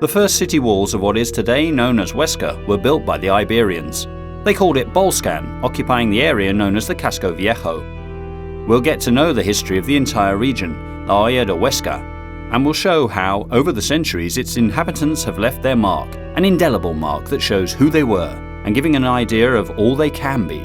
The first city walls of what is today known as Huesca were built by the Iberians. They called it Bolscan, occupying the area known as the Casco Viejo. We'll get to know the history of the entire region, La Hoya de Huesca, and we'll show how, over the centuries, its inhabitants have left their mark, an indelible mark that shows who they were, and giving an idea of all they can be.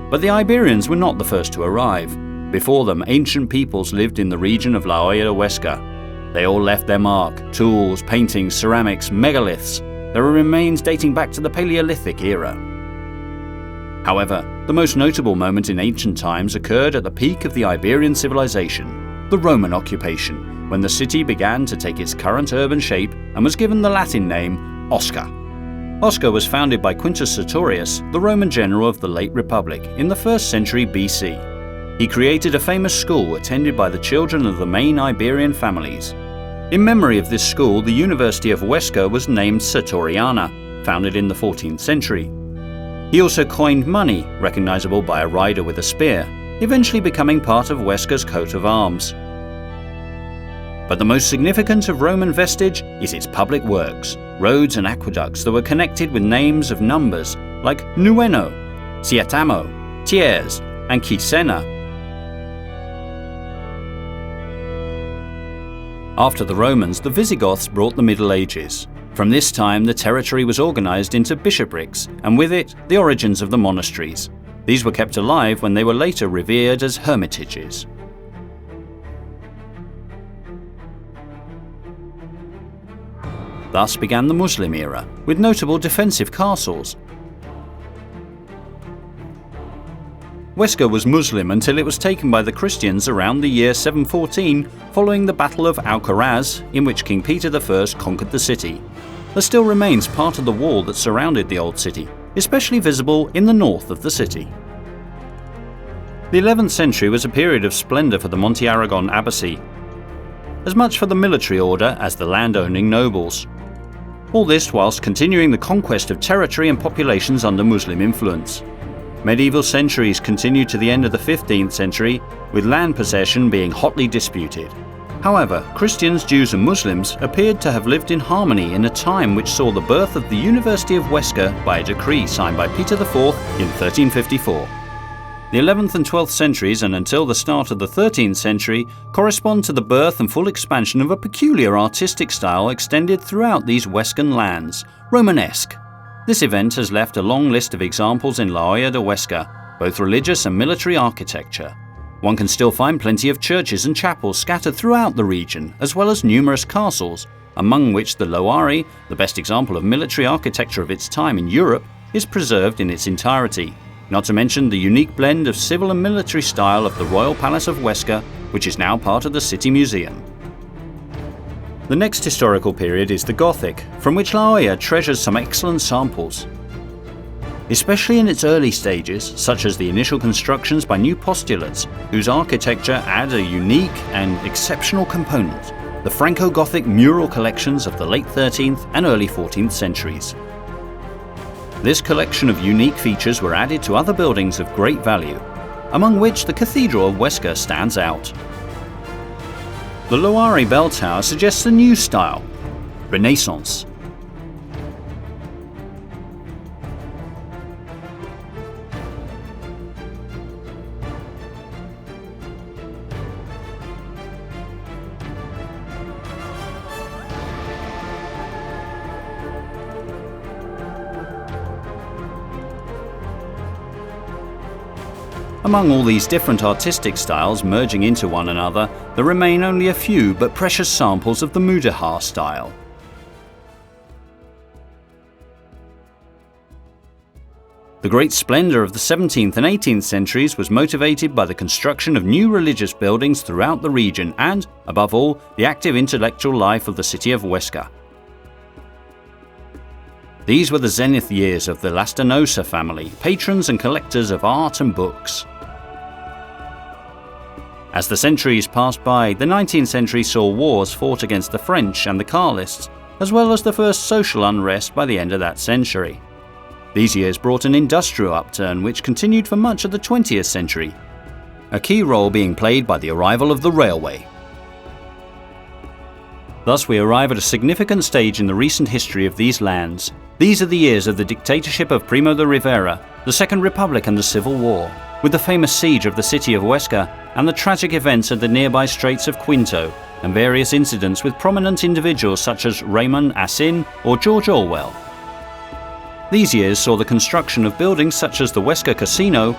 But the Iberians were not the first to arrive. Before them, ancient peoples lived in the region of La Hoya de Huesca. They all left their mark: tools, paintings, ceramics, megaliths. There are remains dating back to the Paleolithic era. However, the most notable moment in ancient times occurred at the peak of the Iberian civilization, the Roman occupation, when the city began to take its current urban shape and was given the Latin name Osca. Osca was founded by Quintus Sertorius, the Roman general of the late Republic, in the 1st century BC. He created a famous school attended by the children of the main Iberian families. In memory of this school, the University of Huesca was named Sertoriana, founded in the 14th century. He also coined money, recognizable by a rider with a spear, eventually becoming part of Huesca's coat of arms. But the most significant of Roman vestige is its public works, roads and aqueducts that were connected with names of numbers like Nueno, Sietamo, Tiers, and Quisena. After the Romans, the Visigoths brought the Middle Ages. From this time, the territory was organized into bishoprics, and with it, the origins of the monasteries. These were kept alive when they were later revered as hermitages. Thus began the Muslim era, with notable defensive castles. Huesca was Muslim until it was taken by the Christians around the year 714, following the Battle of Alcaraz, in which King Peter I conquered the city. There still remains part of the wall that surrounded the old city, especially visible in the north of the city. The 11th century was a period of splendor for the Monte Aragon Abbacy, as much for the military order as the land-owning nobles. All this whilst continuing the conquest of territory and populations under Muslim influence. Medieval centuries continued to the end of the 15th century, with land possession being hotly disputed. However, Christians, Jews and Muslims appeared to have lived in harmony in a time which saw the birth of the University of Huesca by a decree signed by Peter IV in 1354. The 11th and 12th centuries, and until the start of the 13th century, correspond to the birth and full expansion of a peculiar artistic style extended throughout these Huescan lands, Romanesque. This event has left a long list of examples in La Hoya de Huesca, both religious and military architecture. One can still find plenty of churches and chapels scattered throughout the region, as well as numerous castles, among which the Loari, the best example of military architecture of its time in Europe, is preserved in its entirety. Not to mention the unique blend of civil and military style of the Royal Palace of Huesca, which is now part of the City Museum. The next historical period is the Gothic, from which La Hoya treasures some excellent samples. Especially in its early stages, such as the initial constructions by new postulates, whose architecture add a unique and exceptional component, the Franco-Gothic mural collections of the late 13th and early 14th centuries. This collection of unique features were added to other buildings of great value, among which the Cathedral of Huesca stands out. The Loari bell tower suggests a new style, Renaissance. Among all these different artistic styles merging into one another, there remain only a few but precious samples of the Mudéjar style. The great splendor of the 17th and 18th centuries was motivated by the construction of new religious buildings throughout the region and, above all, the active intellectual life of the city of Huesca. These were the zenith years of the Lastanosa family, patrons and collectors of art and books. As the centuries passed by, the 19th century saw wars fought against the French and the Carlists, as well as the first social unrest by the end of that century. These years brought an industrial upturn which continued for much of the 20th century, a key role being played by the arrival of the railway. Thus we arrive at a significant stage in the recent history of these lands. These are the years of the dictatorship of Primo de Rivera, the Second Republic and the Civil War, with the famous siege of the city of Huesca and the tragic events at the nearby Straits of Quinto, and various incidents with prominent individuals such as Raymond Asin or George Orwell. These years saw the construction of buildings such as the Huesca Casino,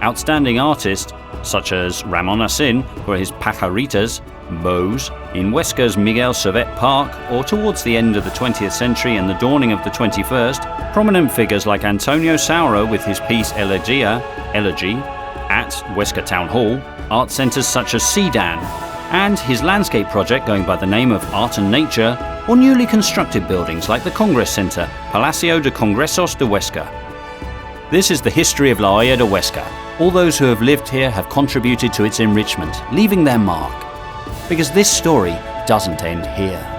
outstanding artists such as Ramon Asin for his pajaritas, bows, in Huesca's Miguel Servet Park, or towards the end of the 20th century and the dawning of the 21st, prominent figures like Antonio Sauro with his piece Elegy, at Huesca Town Hall, art centres such as Sedan, and his landscape project going by the name of Art and Nature, or newly constructed buildings like the Congress Centre, Palacio de Congresos de Huesca. This is the history of La Hoya de Huesca. All those who have lived here have contributed to its enrichment, leaving their mark. Because this story doesn't end here.